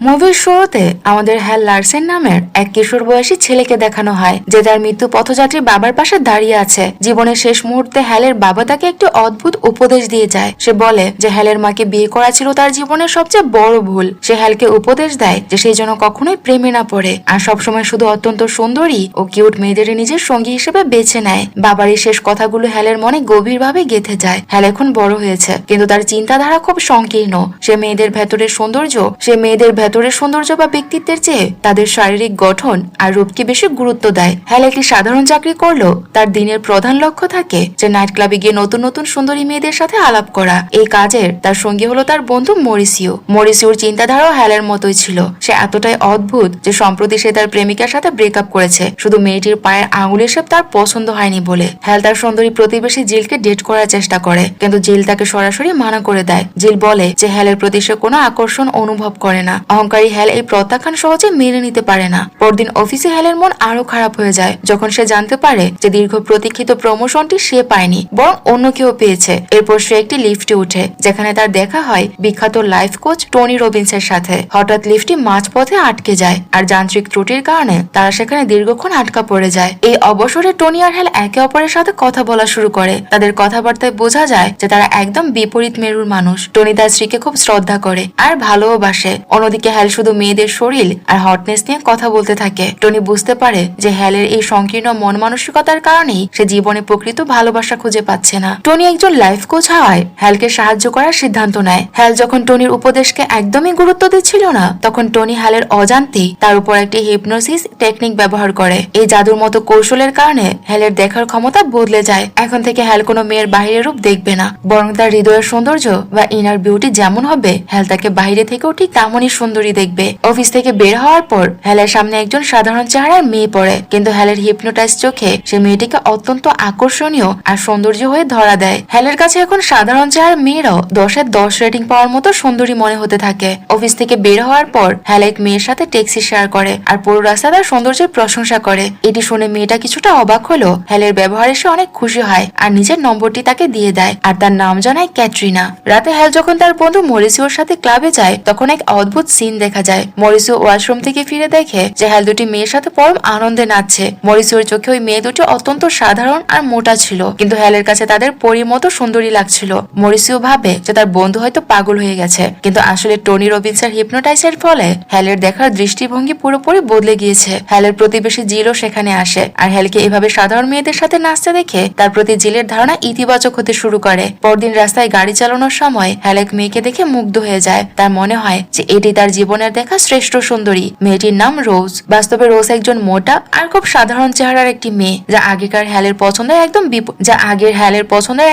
মুভির শুরুতে আমাদের হ্যাল লারসেন নামের এক কিশোর বয়সী ছেলেকে দেখানো হয় যে তার মৃত্যু পথযাত্রী বাবার পাশে দাঁড়িয়ে আছে। জীবনের শেষ মুহূর্তে হ্যালের বাবা তাকে একটি অদ্ভুত উপদেশ দিয়ে যায়। সে বলে যে হ্যালের মাকে বিয়ে করা ছিল তার জীবনের সবচেয়ে বড় ভুল। সে হ্যালকে উপদেশ দেয় যে সেই জন্য কখনোই প্রেমে না পড়ে আর সবসময় শুধু অত্যন্ত সুন্দরী ও কিউট মেয়েদের নিজের সঙ্গী হিসেবে বেছে নেয়। বাবার এই শেষ কথাগুলো হ্যালের মনে গভীরভাবে গেঁথে যায়। হ্যাল এখন বড় হয়েছে কিন্তু তার চিন্তাধারা খুব সংকীর্ণ। সে মেয়েদের ভেতরের সৌন্দর্য বা ব্যক্তিত্বের চেয়ে তাদের শারীরিক গঠন আর রূপকে বেশি গুরুত্ব দেয়। হ্যাল একটি সাধারণ চাকরি করলো তার দিনের প্রধান লক্ষ্য থাকে যে নাইট ক্লাবে গিয়ে নতুন নতুন সুন্দরী মেয়েদের সাথে আলাপ করা। এই কাজের তার সঙ্গী হলো তার বন্ধু মরিসিওর চিন্তাধারাও হ্যালের মতোই ছিল। সে এতটাই অদ্ভুত যে সম্প্রতি সে তার প্রেমিকার সাথে ব্রেকআপ করেছে শুধু মেয়েটির পায়ের আঙুলের শেপ তার পছন্দ হয়নি বলে। হ্যাল তার সুন্দরী প্রতিবেশী জিলকে ডেট করার চেষ্টা করে কিন্তু জিল তাকে সরাসরি মানা করে দেয়। জিল বলে যে হ্যালের প্রতি সে কোনো আকর্ষণ অনুভব করে না। অহংকারী হ্যাল এই প্রত্যাখ্যান সহজে মেনে নিতে পারে না। পরদিন অফিসে হ্যালের মন আরো খারাপ হয়ে যায় যখন সে জানতে পারে যে দীর্ঘ প্রতীক্ষিত প্রমোশনটি সে পায়নি বরং অন্য কেউ পেয়েছে। এরপর সে একটি লিফটে উঠে যেখানে তার দেখা হয় বিখ্যাত লাইফ কোচ টনি রবিন্সের সাথে। হঠাৎ লিফটটি মাঝপথে আটকে যায় আর যান্ত্রিক ত্রুটির কারণে তারা সেখানে দীর্ঘক্ষণ আটকা পড়ে যায়। এই অবসরে টনি আর হ্যাল একে অপরের সাথে কথা বলা শুরু করে। তাদের কথাবার্তায় বোঝা যায় যে তারা একদম বিপরীত মেরুর মানুষ। টনি তার স্ত্রীকে খুব শ্রদ্ধা করে আর ভালোবাসে। অন্যদিকে হ্যাল শুধু মেয়েদের শরীর আর হটনেস নিয়ে কথা বলতে থাকে। টনি বুঝতে পারে যে হ্যালের এই সংকীর্ণ মন মানসিকতার কারণেই সে জীবনে প্রকৃত ভালোবাসা খুঁজে পাচ্ছে না। টনি একজন লাইফ কোচ হওয়ায় হ্যালকে সাহায্য করার সিদ্ধান্ত নেয়। হ্যাল যখন টনির উপদেশকে একদমই গুরুত্ব দিচ্ছিল না তখন টনি হ্যালের অজান্তেই তার উপর একটি হিপনোসিস টেকনিক ব্যবহার করে। এই জাদুর মতো কৌশলের কারণে হ্যালের দেখার ক্ষমতা বদলে যায়। এখন থেকে হ্যাল কোনো মেয়ের বাহিরের রূপ দেখবে না বরং তার হৃদয়ের সৌন্দর্য বা ইনার বিউটি যেমন হবে হ্যাল তাকে বাইরে থেকেও ঠিক তেমনই সুন্দরী দেখবে। অফিস থেকে বের হওয়ার পর হ্যালের সামনে একজন সাধারণ চেহারার মেয়ে পড়ে কিন্তু হ্যালের হিপনোটাইজ চোখে সে মেয়েটিকে অত্যন্ত আকর্ষণীয় আর সৌন্দর্য হয়ে ধরা দেয়। হ্যালের কাছে এখন সাধারণ চেহারার মেয়েরাও 10/10 রেটিং পাওয়ার মতো সুন্দরী মনে হতে থাকে। অফিস থেকে বের হওয়ার পর হ্যাল এক মেয়ের সাথে ট্যাক্সি শেয়ার করে আর পুরো রাস্তা তার সৌন্দর্যের প্রশংসা করে। এটি শুনে মেয়েটা কিছুটা অবাক হলো। হ্যালের ব্যবহারে সে অনেক খুশি হয় আর নিজের নম্বরটি তাকে দিয়ে দেয় আর তার নাম জানায় ক্যাটরিনা। রাতে হ্যাল যখন তার বন্ধু মরিসিওর সাথে ক্লাবে যায় তখন এক অদ্ভুত সিন দেখা যায়। মরিসিও ওয়াশরুম থেকে ফিরে দেখে যে হ্যাল দুটি মেয়ের সাথে পরম আনন্দে নাচছে। মরিসিওর চোখে ওই মেয়ে দুটি অত্যন্ত সাধারণ আর মোটা ছিল কিন্তু হ্যালের কাছে তাদের পরীর মতো সুন্দরী লাগছিল। মরিসিও ভাবে যে তার বন্ধু হয়তো পাগল হয়ে গেছে কিন্তু আসলে টনি রবিন্সের হিপনোটাইজের ফলে হ্যালের দেখার দৃষ্টিভঙ্গি পুরোপুরি বদলে গিয়েছে। হ্যালের প্রতিবেশী জিলও সেখানে আসে আর হ্যালকে এভাবে সাধারণ মেয়েদের সাথে নাচতে দেখে তার প্রতি জিলের ধারণা ইতিবাচক হতে শুরু করে। পরদিন রাস্তায় গাড়ি চালানোর সময় হ্যাল এক মেয়েকে দেখে মুগ্ধ হয়ে যায়। তার মনে হয় যে এটি তার জীবনের দেখা শ্রেষ্ঠ সুন্দরী। মেয়েটির নাম রোজ। বাস্তবে রোজ একজন মোটা আর খুব সাধারণ চেহারার একটি মেয়ে যা আগের হ্যালের পছন্দের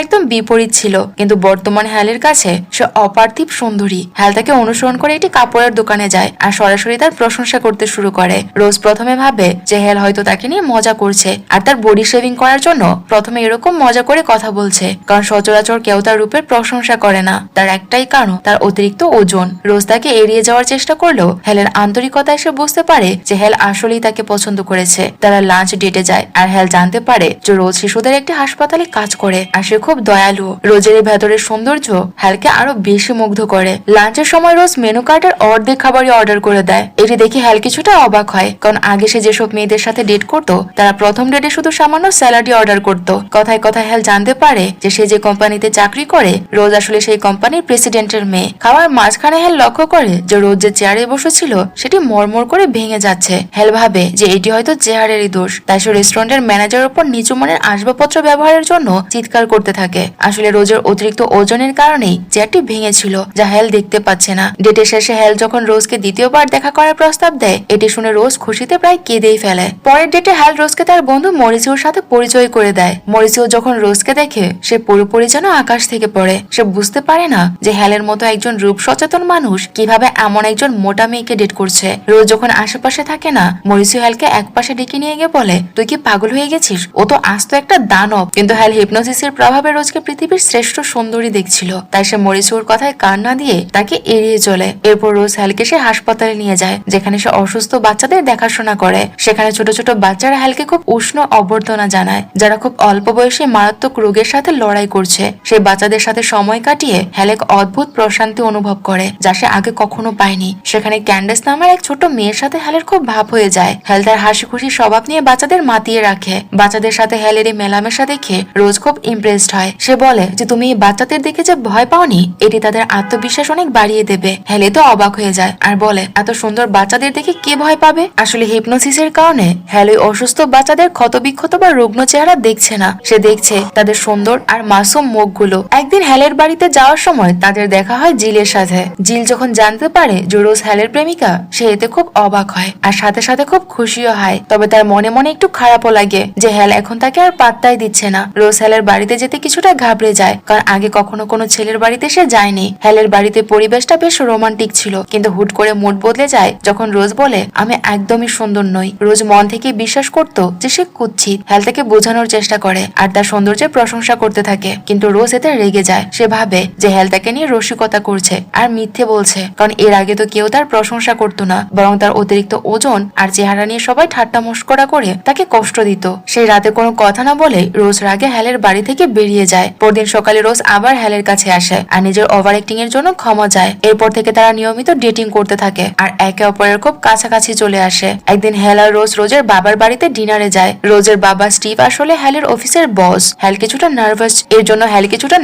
একদম বিপরীত ছিল কিন্তু বর্তমান হ্যালের কাছে সে অপার্থিব সুন্দরী। হ্যাল তাকে অনুসরণ করে একটি কাপড়ের দোকানে যায় আর সরাসরি তার প্রশংসা করতে শুরু করে। রোজ প্রথমে ভাবে যে হ্যাল হয়তো তাকে নিয়ে মজা করছে আর তার বডি শেভিং করার জন্য প্রথমে এরকম মজা করে কথা বলছে কারণ সচরাচর কেউ তার রূপের প্রশংসা করে না। তার একটাই কারণ তার অতিরিক্ত ওজন। রোজ তাকে এড়িয়ে যাওয়ার চেষ্টা করলেও হ্যালের আন্তরিকতা এসে বুঝতে পারে যে হ্যাল আসলেই তাকে পছন্দ করেছে। তারা লাঞ্চ ডেটে যায় আর হ্যাল জানতে পারে যে রোজ শিশুদের একটি হাসপাতালে কাজ করে আর সে খুব দয়ালু। রোজের এই ভেতরের সৌন্দর্য হ্যালকে আরো বেশি মুগ্ধ করে। লাঞ্চের সময় রোজ মেনু কার্ডের অর্ধেক খাবারই অর্ডার করে দেয়। এটি দেখে হ্যাল কিছুটা অবাক হয় কারণ আগে সে যেসব মেয়েদের সাথে ডেট করতো তারা প্রথম ডেটে শুধু সামান্য স্যালাডই অর্ডার করতো। কথায় কথায় হ্যাল জানতে পারে যে সে যে কোম্পানিতে চাকরি করে রোজ আসলে সেই কোম্পানির প্রেসিডেন্টের মেয়ে। খাওয়ার মাঝখানে হ্যাল লক্ষ্য করে যে রোজ যে চেয়ারে বসেছিল সেটি মরমর করে ভেঙে যাচ্ছে। হ্যাল ভাবে যে এটি হয়তো চেয়ারেরই দোষ, তাই সে রেস্টুরেন্টের ম্যানেজারের উপর নিচু মানের আসবাবপত্র ব্যবহারের জন্য চিৎকার করতে থাকে। আসলে রোজের অতিরিক্ত ওজনের কারণেই চেয়ারটি ভেঙেছিল যা হ্যাল দেখতে পাচ্ছে না। ডেটের শেষে হ্যাল যখন রোজকে দ্বিতীয়বার দেখা করার প্রস্তাব দেয় এটি শুনে রোজ খুশিতে প্রায় কেঁদেই ফেলে। পরের ডেটে হ্যাল রোজকে তার বন্ধু মরিসিওর সাথে পরিচয় করে দেয়। মরিসিও যখন রোজকে দেখে সে পুরোপুরি যেন আকাশ থেকে পড়ে। সে বুঝতে পারে না যে হ্যালের মতো একজন রূপ সচেতন মানুষ কিভাবে এমন একজন মোটা মেয়েকে ডেট করছে। রোজ যখন আশেপাশে থাকে না মরিসিও হ্যালকে এক পাশে ডেকে নিয়ে গিয়ে বলে, তুই কি পাগল হয়ে গেছিস? ও তো আস্ত একটা দানব। কিন্তু হ্যাল হিপনোসিসের প্রভাবে রোজকে পৃথিবীর শ্রেষ্ঠ সুন্দরী দেখছিল, তাই সে মরিসিওর কথায় কান না দিয়ে তাকে এড়িয়ে চলে। এরপর রোজ হ্যালকে সে হাসপাতালে নিয়ে যায় যেখানে সে অসুস্থ বাচ্চাদের দেখাশোনা করে। সেখানে ছোট ছোট বাচ্চারা হ্যালকে খুব উষ্ণ অভ্যর্থনা জানায় যারা খুব অল্প বয়সে মারাত্মক রোগের সাথে লড়াই করছে। সেই বাচ্চাদের সাথে সময় কাটিয়ে হ্যাল এক অদ্ভুত প্রশান্তি অনুভব করে যা সে আগে কখনো পায়নি। যায়নি। সেখানে ক্যান্ডাস নামের এক ছোট মেয়ের সাথে হ্যালের খুব ভাব হয়ে যায়। হ্যাল তার হাসি খুশি স্বভাব নিয়ে বাচ্চাদের মাতিয়ে রাখে। বাচ্চাদের সাথে হ্যালের এই মেলামেশা দেখে রোজ খুব ইমপ্রেসড হয়। সে বলে যে তুমি এই বাচ্চাদের দেখে যে ভয় পাওনি, এটি তাদের আত্মবিশ্বাস অনেক বাড়িয়ে দেবে। হ্যালে তো অবাক হয়ে যায় আর বলে এত সুন্দর বাচ্চাদের দেখে কে ভয় পাবে। আসলে হিপনোসিসের কারণে হ্যাল ওই অসুস্থ বাচ্চাদের ক্ষতবিক্ষত বা রুগ্ন চেহারা দেখছে না, সে দেখছে তাদের সুন্দর আর মাসুম মুখগুলো। একদিন হ্যালের বাড়িতে যাওয়ার সময় তাদের দেখা হয় জিলের সাথে। জিল যখন জানতে পারে যে রোজ হ্যালের প্রেমিকা, সে এতে খুব অবাক হয় আর সাথে সাথে খুব খুশিও হয়। তবে তার মনে মনে একটু খারাপও লাগে যে হ্যাল এখন তাকে আর পাত্তাই দিচ্ছে না। রোজ হ্যালের বাড়িতে যেতে কিছুটা ঘাবড়ে যায়, কারণ আগে কখনো কোনো ছেলের বাড়িতে সে যায়নি। হ্যালের বাড়িতে পরিবেশটা বেশ রোমান্টিক ছিল, কিন্তু হুট করে মুড বদলে যায় যখন রোজ বলে আমি একদমই সুন্দর নই। রোজ মন থেকে বিশ্বাস করত যে সে কুৎসিত। হ্যাল তাকে বোঝানোর চেষ্টা করে আর তার সৌন্দর্যের প্রশংসা করতে থাকে, কিন্তু রোজ এতে রেগে যায়। সে ভাবে যে হ্যাল তাকে নিয়ে রসিকতা করছে আর মিথ্যে বলছে, কারণ এর আগে তো কেউ তার প্রশংসা করতো না, বরং তার অতিরিক্ত ওজন আর চেহারা নিয়ে সবাই ঠাট্টা মস্করা করে তাকে কষ্ট দিত। সেই রাতে কোনো কথা না বলে রোজ রাগে হ্যালের বাড়ি থেকে বেরিয়ে যায়। পরদিন সকালে রোজ আবার হ্যালের কাছে আসে আর নিজের ওভার অ্যাক্টিং এর জন্য ক্ষমা চায়। এরপর থেকে তারা নিয়মিত ডেটিং করতে থাকে আর একে অপরের খুব কাছাকাছি চলে আসে। একদিন হ্যাল আর রোজের বাবার বাড়িতে ডিনারে যায়। রোজের বাবা স্টিভ আসলে হ্যালের অফিসের বস। হ্যাল কিছুটা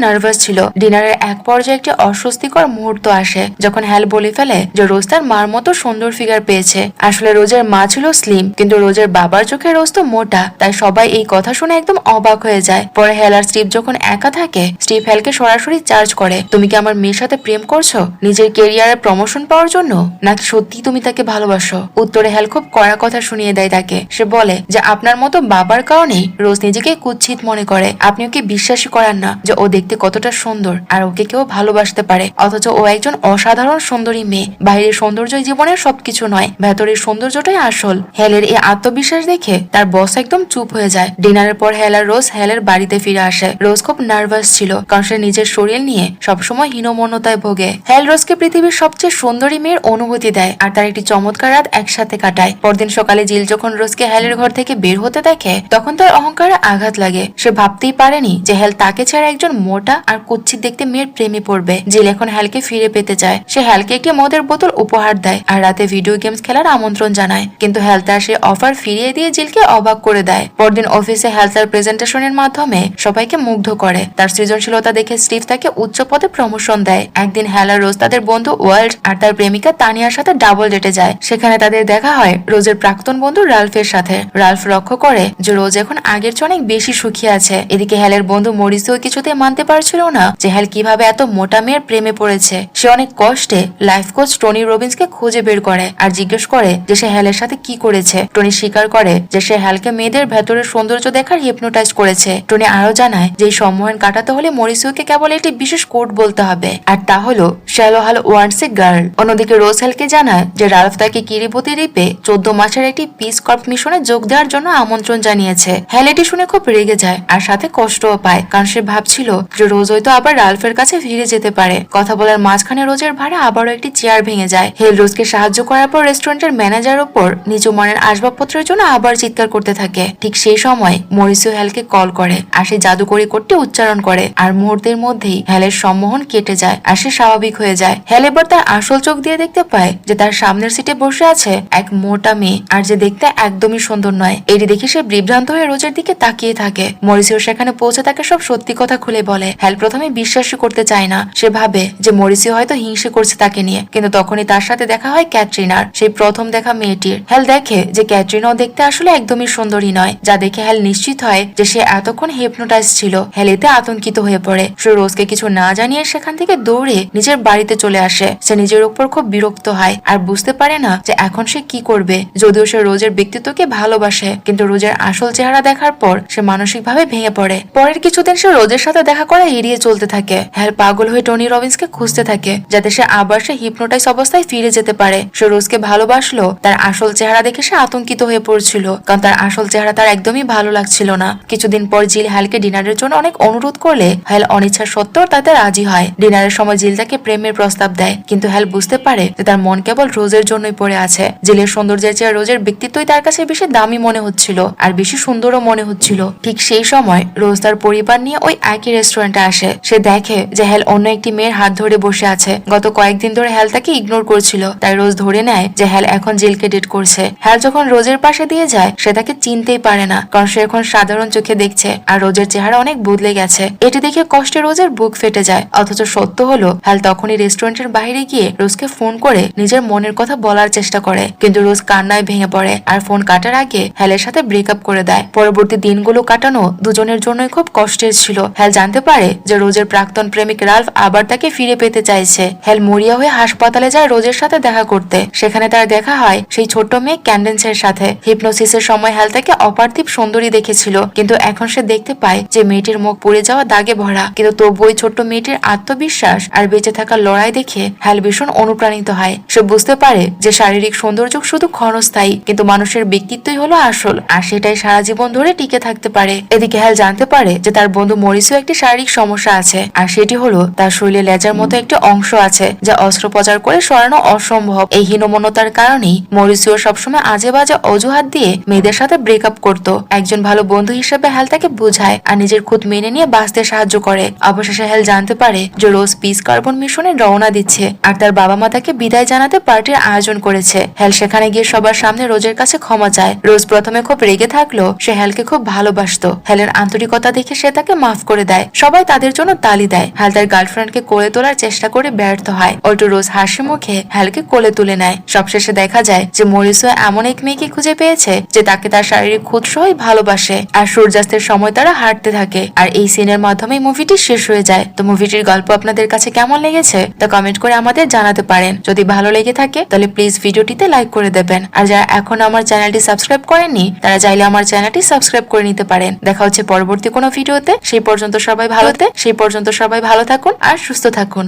নার্ভাস ছিল। ডিনারের এক পর্যায়ে একটি অস্বস্তিকর মুহূর্ত আসে যখন হ্যাল বলে ফেলে যে রোজ তার মার মতো সুন্দর ফিগার পেয়েছে। আসলে রোজের মা ছিল স্লিম, কিন্তু রোজের বাবার চোখে রোজ তো মোটা, তাই সবাই এই কথা শুনে একদম অবাক হয়ে যায়। পরে হ্যাল আর স্টিভ যখন একা থাকে, স্টিভ হ্যালকে সরাসরি চার্জ করে তুমি কি আমার মেয়ের সাথে প্রেম করছো নিজের কেরিয়ারে প্রমোশন পাওয়ার জন্য, নাকি সত্যি তুমি তাকে ভালোবাসো? উত্তরে হ্যাল খুব কড়া কথা শুনিয়ে দেয় তাকে। সে বলে যে আপনার মতো বাবার কারণেই রোজ নিজেকে কুৎসিত মনে করে। আপনি ওকে বিশ্বাসই করান না যে ও দেখতে কতটা সুন্দর আর ওকে কেউ ভালোবাসতে পারে, অথচ ও একজন অসাধারণ সুন্দরী মেয়ে। বাইরের সৌন্দর্যই জীবনের সবকিছু নয়, ভেতরের সৌন্দর্যটাই আসল। হ্যালের এই আত্মবিশ্বাস দেখে তার বস একদম চুপ হয়ে যায়। ডিনারের পর হ্যাল আর রোজ হ্যালের বাড়িতে ফিরে আসে। রোজ খুব নার্ভাস ছিল, কারণ সে নিজের শরীর নিয়ে সবসময় হীনমন্যতায় ভোগে। হ্যাল রোজকে পৃথিবীর সবচেয়ে সুন্দরী মেয়ের অনুভূতি দেয় আর তার একটি চমৎকার রাত একসাথে কাটায়। পরদিন সকালে জিল যখন রোজকে হ্যালের ঘর থেকে বের হতে দেখে, তখন তার অহংকারে আঘাত লাগে। সে ভাবতেই পারেনি যে হ্যাল তাকে ছাড়া একজন মোটা আর কুৎসিত দেখতে মেয়ের প্রেমে পড়বে। জিল এখন হ্যালকে ফিরে পেতে চায়। সে হ্যালকে একটি মদের বোতল উপহার দেয় আর রাতে ভিডিও গেমস খেলার আমন্ত্রণ জানায়, কিন্তু হ্যাল তার সে অফার ফিরিয়ে দিয়ে জিলকে অবাক করে দেয়। পরদিন অফিসে হ্যাল তার প্রেজেন্টেশনের মাধ্যমে সবাইকে মুগ্ধ করে। তার সৃজনশীলতা দেখে স্টিভ তাকে উচ্চ পদে প্রমোশন দেয়। একদিন হ্যাল আর রোজ তাদের বন্ধু ওয়ার্ল্ড আর তার প্রেমিকা তানিয়ার সাথে ডাবল ডেটে যায়। সেখানে তাদের দেখা হয় রোজের প্রাক্তন বন্ধু রাল্ফের সাথে। রাল্ফ লক্ষ্য করে যে রোজ এখন আগের চেয়ে অনেক বেশি সুখী আছে। এদিকে হ্যালের বন্ধু মরিসিও কিছুতে মানতে পারছিল না যে হ্যাল কিভাবে এত মোটা মেয়ের প্রেমে পড়েছে। সে অনেক কষ্টে লাইফ কোচ টনি রবিন্সকে খুঁজে বের করে আর জিজ্ঞেস করে যে সে হ্যালের সাথে কি করেছে। টনি স্বীকার করে যে সে হ্যালকে মেয়েদের ভেতরের সৌন্দর্য দেখার হিপনোটাইজ করেছে। টনি আরো জানায় যে এই সম্মোহন কাটাতে হলে মরিসিওকে কেবল একটি বিশেষ কোড বলতে হবে, আর তা হলো shallow Hal wants a girl. অন্যদিকে রোজ হ্যালকে জানায় যে রাল্ফ তাকে কিরিবতি দ্বীপে 14 মাসের একটি পিস কর্প মিশনে যোগ দেওয়ার জন্য আমন্ত্রণ জানিয়েছে। হ্যাল এটি শুনে খুব রেগে যায় আর সাথে কষ্টও পায়, কারণ সে ভাবছিল যে রোজ হয়তো আবার রাল্ফের কাছে ফিরে যেতে পারে। কথা বলার মাঝখানে রোজের ভাড়া আবারও একটি চেয়ার ভেঙে যায়। হেল রোজকে সাহায্য করার পর রেস্টুরেন্টের ম্যানেজার উপর নিচু মানের আসবাবপত্রের জন্য আবার চিৎকার করতে থাকে। ঠিক সেই সময় মরিসিও হ্যালকে কল করে আর সে জাদুকরি কোডটি উচ্চারণ করে, আর মুহূর্তের মধ্যেই হ্যালের সম্মোহন কেটে যায় আর সে স্বাভাবিক হয়ে যায়। হ্যাল এবার তার আসল চোখ দিয়ে দেখতে পায় যে তার সামনের সিটে বসে আছে এক মোটা মেয়ে, আর যে দেখতে একদমই সুন্দর নয়। এটি দেখে সে বিভ্রান্ত হয়ে রোজের দিকে তাকিয়ে থাকে। মরিসিও সেখানে পৌঁছে তাকে সব সত্যি কথা খুলে বলে। হ্যাল প্রথমে বিশ্বাসই করতে চায় না। সে ভাবে যে মরিসিও হয়তো হিংসে করছে তাকে নিয়ে, কিন্তু তখনই তার সাথে দেখা হয় ক্যাটরিনার, সেই প্রথম দেখা মেয়েটির। হ্যাল দেখে যে ক্যাটরিনাও দেখতে আসলে একদমই সুন্দরী নয়, যা দেখে হ্যাল নিশ্চিত হয় যে সে এতক্ষণ হিপনোটাইজ ছিল। হ্যাল এতে আতঙ্কিত হয়ে পড়ে। সে রোজকে কিছু না জানিয়ে সেখান থেকে দৌড়ে নিজের বাড়িতে চলে আসে। সে নিজের উপর খুব বিরক্ত হয় আর বুঝতে পারে না যে এখন সে কি করবে। যদিও সে রোজের ব্যক্তিত্বকে ভালোবাসে, কিন্তু রোজের আসল চেহারা দেখার পর সে মানসিকভাবে ভেঙে পড়ে। পরের কিছুদিন সে রোজের সাথে দেখা করা এড়িয়ে চলতে থাকে। হ্যাল পাগল হয়ে টনি রবিন্সকে খুঁজতে থাকে, যাতে সে আবার সে হিপনোটাইজ অবস্থায় ফিরে যেতে পারে। সে রোজকে ভালোবাসলো, তার আসল চেহারা দেখে সে আতঙ্কিত হয়ে পড়ছিল, কারণ তার আসল চেহারা তার একদমই ভালো লাগছিল না। কিছুদিন পর জিল হ্যালকে ডিনারের জন্য অনেক অনুরোধ করলে হ্যাল অনিচ্ছা সত্ত্বেও তাতে রাজি হয়। ডিনারের সময় জিল তাকে প্রেমের প্রস্তাব দেয়, কিন্তু হ্যাল বুঝতে পারে যে তার মন কেবল রোজের জন্যই পড়ে আছে। জিলের সৌন্দর্যের চেয়ে রোজের ব্যক্তিত্বই তার কাছে বেশি দামি মনে হচ্ছিল আর বেশি সুন্দরও মনে হচ্ছিল। ঠিক সেই সময় রোজ তার পরিবার নিয়ে ওই একই রেস্টুরেন্টে আসে। সে দেখে যে হ্যাল অন্য একটি মেয়ের হাত ধরে বসে আছে। গত কয়েকদিন ধরে হ্যাল তাকে তাকে ইগনোর করছিল। তাই রোজ ধরে নেয় যে হ্যাল এখন জেলকে ডেট করছে। হ্যাল যখন রোজের পাশে দিয়ে যায় সে তাকে চিনতেই পারে না, কারণ সে এখন সাধারণ চোখে দেখছে আর রোজের চেহারা অনেক বদলে গেছে। এটি দেখে কষ্টে রোজের বুক ফেটে যায়। অথচ সত্য হলো হ্যাল তখনই রেস্টুরেন্টের বাইরে গিয়ে রোজকে ফোন করে নিজের মনের কথা বলার চেষ্টা করে, কিন্তু রোজ কান্নায় ভেঙে পড়ে আর ফোন কাটার আগে হ্যালের সাথে ব্রেকআপ করে দেয়। পরবর্তী দিনগুলো কাটানো দুজনের জন্যই খুব কষ্টের ছিল। হ্যাল জানতে পারে যে রোজের প্রাক্তন প্রেমিক রাল্ফ আবার তাকে ফিরে পেতে চাইছে। হ্যাল মরিয়া হয়ে হাসপাতালে যায় রোজের সাথে দেখা করতে। সেখানে তার দেখা হয় সেই ছোট্ট মেয়ে ক্যান্ডেন্সের সাথে। হিপনোসিসের সময় হ্যাল তাকে অপার্থিব সুন্দরী দেখেছিল, কিন্তু এখন সে দেখতে পায় যে মেয়েটির মুখ পুড়ে যাওয়া দাগে ভরা। কিন্তু তবুও ছোট্ট মেয়েটির আত্মবিশ্বাস আর বেঁচে থাকার লড়াই দেখে হ্যাল ভীষণ অনুপ্রাণিত হয়। সে বুঝতে পারে যে শারীরিক সৌন্দর্য শুধু ক্ষণস্থায়ী, কিন্তু মানুষের ব্যক্তিত্বই হলো আসল, আর সেটাই সারা জীবন ধরে টিকে থাকতে পারে। এদিকে হ্যাল জানতে পারে যে তার বন্ধু মরিসও একটি শারীরিক সমস্যা আছে, আর সেটি হলো তার শরীরে লেজার মতো একটি অংশ আছে যা অস্ত্রোপচার করে সরানো অসম্ভব। এই হীনমন্যতার কারণেই মরিসিও সবসময় আজে বাজে অজুহাত দিয়ে মেয়েদের সাথে ব্রেকআপ করত। একজন ভালো বন্ধু হিসেবে হ্যাল তাকে বোঝায় আর নিজের খুদ মেনে নিয়ে বাঁচতে সাহায্য করে। অবশেষে হ্যাল জানতে পারে যে রোজ পিস কার্বন মিশনে রওনা দিচ্ছে আর তার বাবা মা তাকে বিদায় জানাতে পার্টির আয়োজন করেছে। হ্যাল সেখানে গিয়ে সবার সামনে রোজের কাছে ক্ষমা চায়। রোজ প্রথমে খুব রেগে থাকলো, সে হ্যালকে খুব ভালোবাসতো। হ্যালের আন্তরিকতা দেখে সে তাকে মাফ করে দেয়। সবাই তাদের জন্য তালি দেয়। হ্যাল তার গার্লফ্রেন্ডকে কোলে তোলার চেষ্টা করে ব্যর্থ হয়। উল্টো রোজ হাসি মুখে হ্যালকে কোলে তুলে নেয়। সবশেষে দেখা যায় যে মরিসও এমন এক মেয়েকে খুঁজে পেয়েছে যে তাকে তার শারীরিক খুদ সহই ভালোবাসে। আর সূর্যাস্তের সময় তারা হাঁটতে থাকে। আর এই সিনের মাধ্যমে মুভিটি শেষ হয়ে যায়। তো মুভিটির গল্প আপনাদের কাছে কেমন লেগেছে তা কমেন্ট করে আমাদের জানাতে পারেন। যদি ভালো লেগে থাকে তাহলে প্লিজ ভিডিওটিতে লাইক করে দেবেন। আর যারা এখন আমার চ্যানেলটি সাবস্ক্রাইব করেননি তারা চাইলে আমার চ্যানেলটি সাবস্ক্রাইব করে নিতে পারেন। দেখা হচ্ছে পরবর্তী কোনো ভিডিওতে। সেই পর্যন্ত সবাই ভালো থাকুন আর সুস্থ থাকুন।